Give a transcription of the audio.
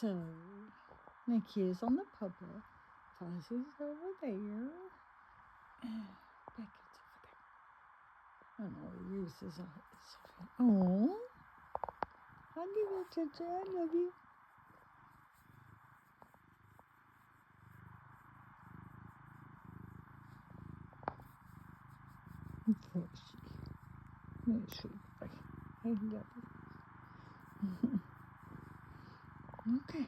So, Nikki's on the puppet. Fozzie's over there. Beckett's over there. I don't know where Reese is. Oh, I'll give you a touch. I love you. Fozzie. You're a sweet boy. I love you. Okay.